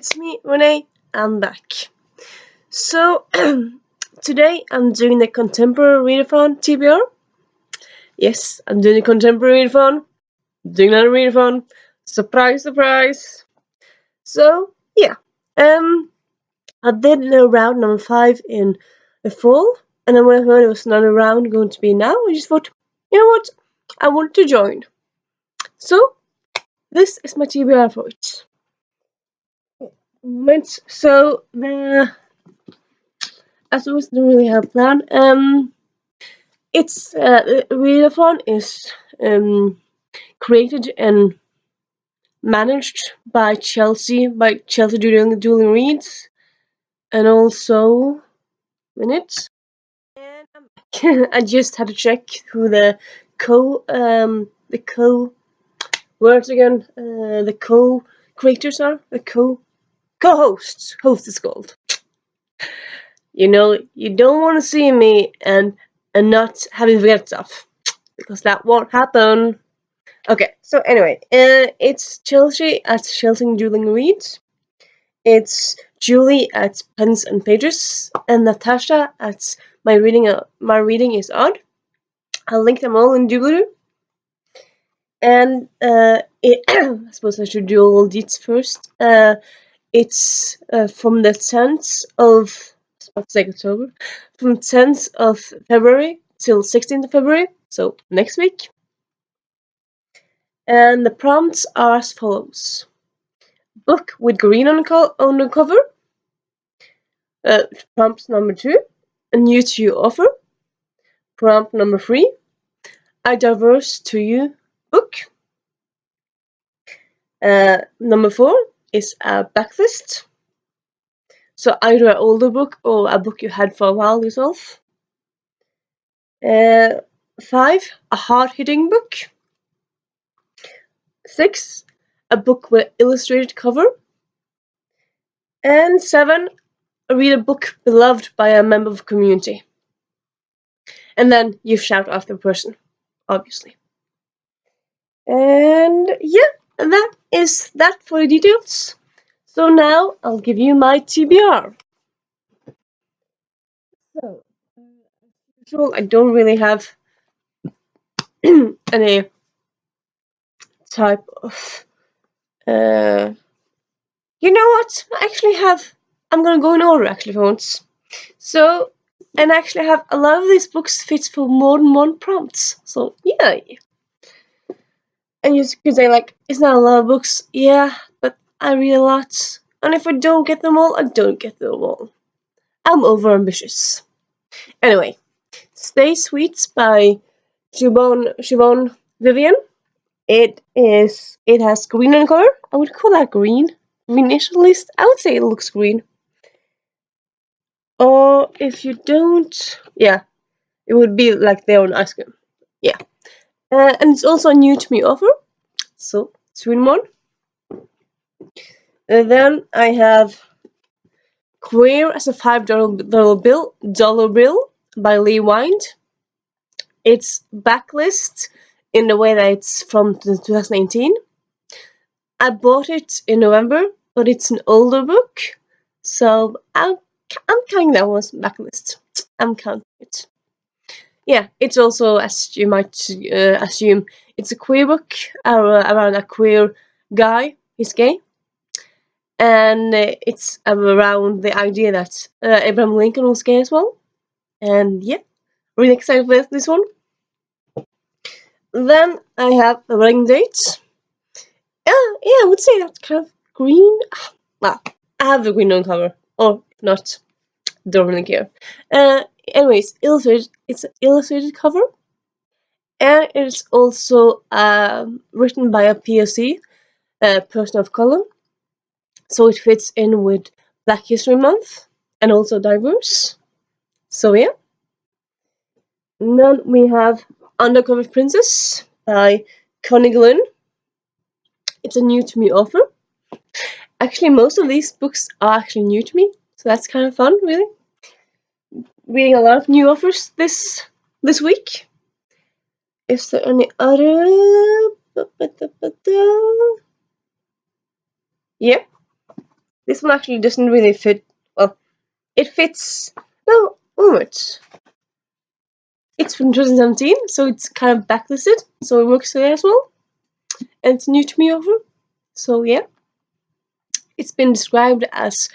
It's me, Renee. I'm back. So, today I'm doing the Contemporary-a-Thon TBR. Yes, I'm doing the Contemporary-a-Thon. Doing another readathon. Surprise, surprise. So, yeah. I did round number 5 in the fall, and then when I heard there was another round going to be now, I just thought, you know what? I want to join. So, this is my TBR for it. So, as always, don't really have a plan. It's readathon is created and managed by Chelsea doing reads, and also minutes. And I'm back. I just had to check who the co-creators are, the co-hosts. Host is called. You know, you don't want to see me and not having forget stuff, because that won't happen. Okay, so anyway, it's Chelsea at Chelsea Dueling Reads. It's Julie at Pens and Pages, and Natasha at My Reading is Odd. I'll link them all in doobly-doo. And I suppose I should do all deets first. It's from the 10th of October, from 10th of February till 16th of February, so next week. And the prompts are as follows: book with green on the cover. Prompt number 2, a new to you offer. Prompt number 3, a diverse to you book. Number 4 is a backlist. So either an older book or a book you had for a while yourself. 5, a hard-hitting book. 6, a book with illustrated cover. And 7, read a book beloved by a member of the community. And then you shout after the person, obviously. And yeah, that is that for the details. So now I'll give you my TBR. So, as usual, I don't really have any type of. You know what? I'm gonna go in order actually for once. So, and I actually have a lot of these books fits for more than one prompts. So, yay! And you could say, like, it's not a lot of books. Yeah, but I read a lot. And if I don't get them all, I don't get them all. I'm overambitious. Anyway, Stay Sweet by Siobhan Vivian. It has green on the cover. I would call that green. Greenish at least. I would say it looks green. Or if you don't, yeah, it would be like their own ice cream. Yeah. And it's also a new to me offer. So, 2 in 1. And then I have Queer as a $5 bill by Lee Wind. It's backlist in the way that it's from 2019. I bought it in November, but it's an older book, so I'm counting that one as backlist. I'm counting it. Yeah, it's also, as you might assume, it's a queer book around a queer guy. He's gay. And it's around the idea that Abraham Lincoln was gay as well. And yeah, really excited for this one. Then I have a wedding date. Yeah, I would say that's kind of green. Well, I have the green on cover. Or if not, don't really care. Anyways, it's an illustrated cover. And it's also written by a POC, person of color. So it fits in with Black History Month and also diverse. So yeah. And then we have Undercover Princess by Connie Glynn. It's a new to me offer. Actually, most of these books are actually new to me, so that's kind of fun, really. Reading a lot of new offers this week. Is there any other? Yep. this one actually doesn't really fit. Well, it fits. No, almost. It's from 2017, so it's kind of backlisted, so it works there as well. And it's new to me over. So yeah. It's been described as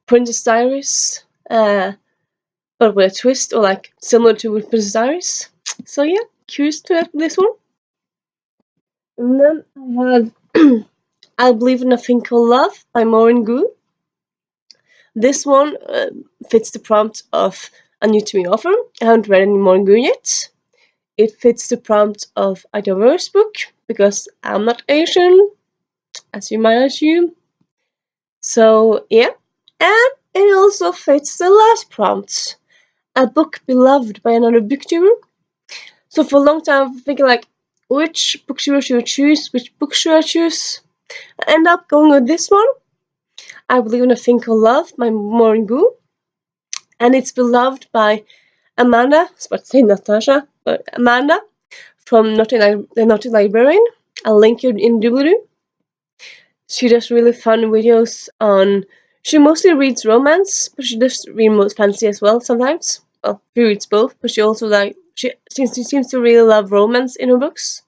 Princess Diaries, but with a twist, or like similar to with Princess Diaries. So yeah, curious to have this one. And then I have I Believe in a Thing Called Love by Maureen Gu. This one fits the prompt of a new to me author. I haven't read any Maureen Gu yet. It fits the prompt of a diverse book, because I'm not Asian, as you might assume. So yeah, and it also fits the last prompt, a book beloved by another booktuber. So for a long time, I'm thinking like, which booktuber should I choose? Which book should I choose? I end up going with this one. I Believe in a Thing Called Love by Maureen Gu, and it's beloved by Amanda. I was about to say Natasha, but Amanda from the Naughty Librarian. I'll link you in doobly. She does really fun videos on. She mostly reads romance, but she does read most fantasy as well sometimes. Well, she reads both, but she also she seems to really love romance in her books,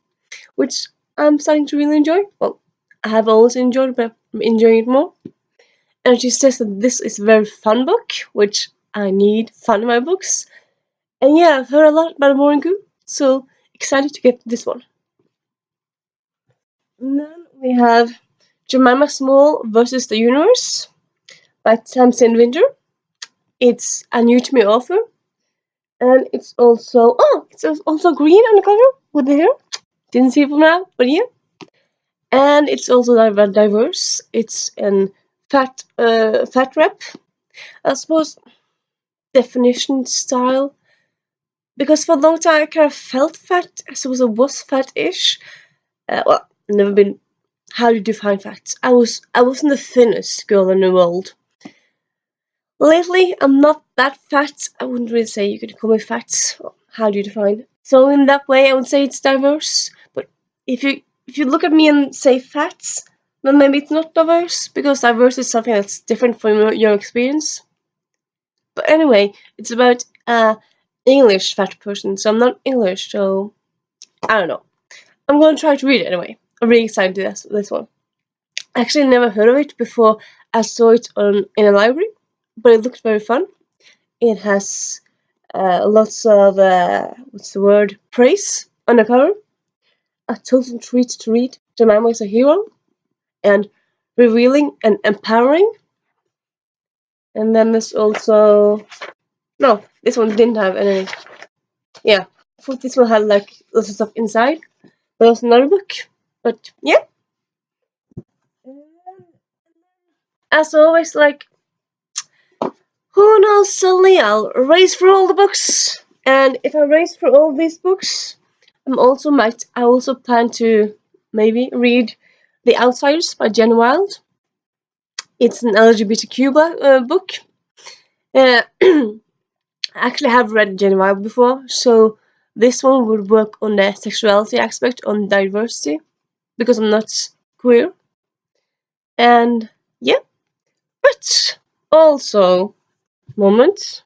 which I'm starting to really enjoy. Well, I have always enjoyed, but I'm enjoying it more. And she says that this is a very fun book, which I need fun in my books. And yeah, I've heard a lot about Maureen Gu, so excited to get this one. And then we have Jemima Small versus the Universe by Tamsin Winter. It's a new to me author, and it's also green on the cover with the hair. Didn't see it from now, but yeah. And it's also diverse. It's an fat rep, I suppose, definition style. Because for a long time I kind of felt fat. I suppose I was fat-ish. Well, never been. How do you define fat? I wasn't the thinnest girl in the world. Lately, I'm not that fat. I wouldn't really say you could call me fat. How do you define? So in that way, I would say it's diverse. But if you look at me and say fat, then maybe it's not diverse, because diverse is something that's different from your experience. But anyway, it's about English fat person. So I'm not English, so I don't know. I'm gonna try to read it anyway. I'm really excited to do this one. I actually never heard of it before I saw it in a library, but it looked very fun. It has lots of what's the word? Praise on the cover. A total treat to read. Jemima is a hero, and revealing and empowering. And then there's also no, this one didn't have any. Yeah, I thought this one had like lots of stuff inside, but it was another book. But yeah, as always, like, who knows? Suddenly I'll race through all the books, and if I race through all these books, I also plan to maybe read The Outsiders by Jen Wilde. It's an LGBTQ book. I actually have read Jen Wilde before, so this one would work on the sexuality aspect, on diversity, because I'm not queer. And yeah, but also moment.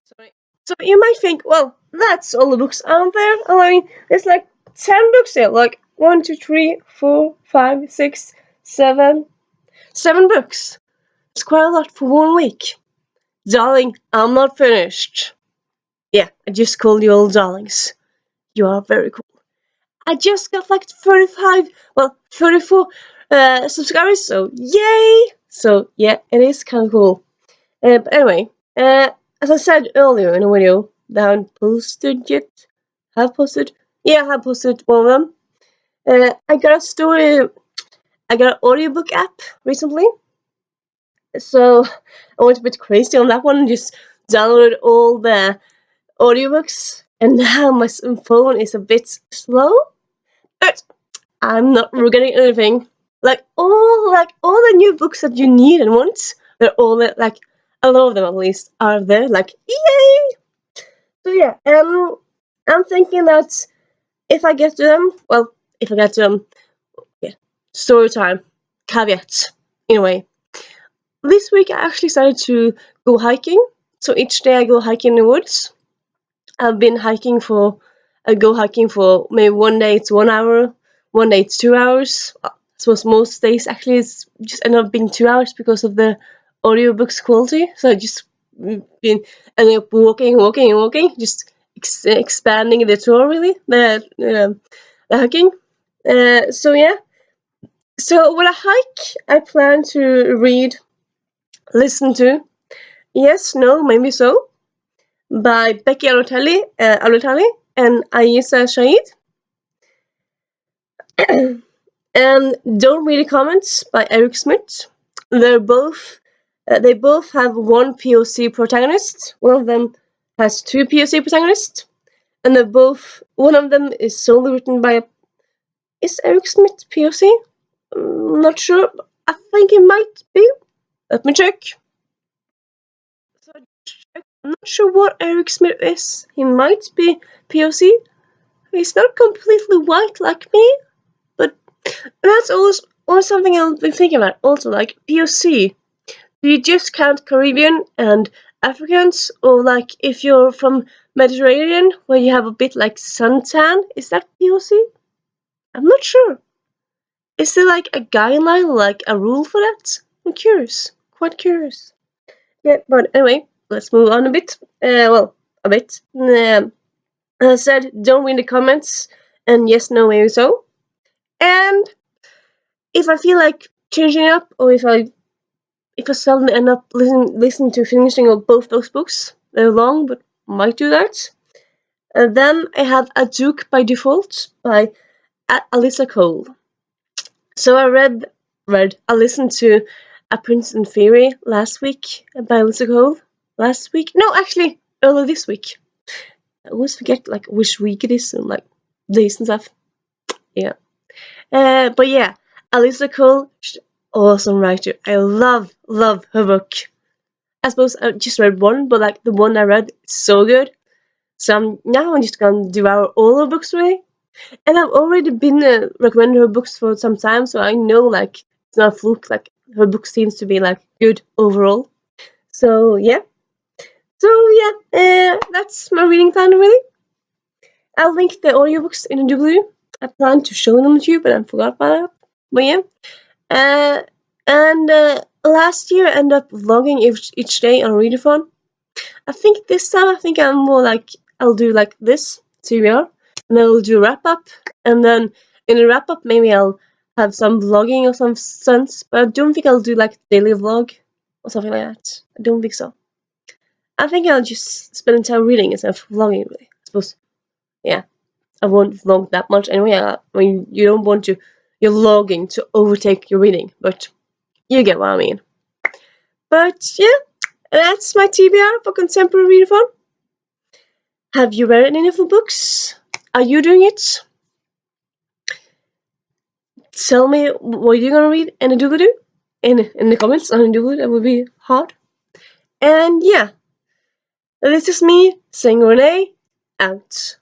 Sorry. So you might think, well, that's all the books out there. I mean, there's like 10 books there, like 1, 2, 3, 4, 5, 6, 7, 7 books. It's quite a lot for 1 week. Darling, I'm not finished. Yeah, I just called you all darlings. You are very cool. I just got like 34 subscribers, so yay! So yeah, it is kind of cool. But anyway, as I said earlier in a video that I haven't posted yet, have posted? Yeah, I have posted one of them. I got an audiobook app recently, so I went a bit crazy on that one and just downloaded all the audiobooks, and now my phone is a bit slow, but I'm not regretting anything. Like all the new books that you need and want, they're all there, like a lot of them at least are there. Like yay! So yeah, I'm thinking that if I get to them, yeah, story time, caveat, in a way. this week I actually started to go hiking. So each day I go hiking in the woods. I've been hiking for, I go hiking for maybe one day it's 1 hour, one day it's 2 hours. I suppose most days actually it's just end up being 2 hours because of the audiobook's quality. So I just been ending up walking, just expanding the tour really, the hiking. So yeah. So when I hike, I plan to read, listen to Yes, No, Maybe So by Becky Alotali and Aisa Shaid, and Don't Read the Comments by Eric Smith. They both have one POC protagonist. One of them has two POC protagonists, and one of them is solely written by is Eric Smith POC? Not sure. I think it might be. Let me check. So I'm not sure what Eric Smith is. He might be POC. He's not completely white like me, but that's also something I've been thinking about. Also, like POC, do you just count Caribbean and Africans, or like if you're from Mediterranean, where you have a bit like suntan, is that POC? I'm not sure. Is there like a guideline, or like a rule for that? I'm curious, quite curious. Yeah, but anyway, let's move on a bit. A bit. As I said, don't read the comments, and yes, no, maybe so. And if I feel like changing up, or if I suddenly end up listening to finishing of both those books, they're long, but might do that. Then I have A Duke by Default by Alyssa Cole. So I listened to A Prince in Theory last week by Alyssa Cole. Last week? No, actually, earlier this week. I always forget like which week it is and like days and stuff. Yeah. But yeah, Alyssa Cole, awesome writer. I love her book. I suppose I just read one, but like the one I read is so good. So I'm just gonna devour all her books really. And I've already been recommending her books for some time, so I know like it's not a fluke. Like her book seems to be like good overall. So yeah. So yeah, that's my reading plan really. I'll link the audiobooks in the W. I planned to show them to you, but I forgot about that. But yeah. Uh, and last year I ended up vlogging each day on Readathon. I think this time I'm more like I'll do like this TBR, and then I'll do a wrap up, and then in a wrap up maybe I'll have some vlogging or some sense. But I don't think I'll do like daily vlog or something like that. I don't think so. I think I'll just spend time reading instead of vlogging. Really, I suppose. Yeah. I won't vlog that much anyway. I mean, you don't want your vlogging to overtake your reading, but you get what I mean. But yeah, that's my TBR for Contemporary-a-Thon. Have you read any of the books? Are you doing it? Tell me what you're gonna read and do in the comments on doodle. That would be hard. And yeah, this is me saying Renee out.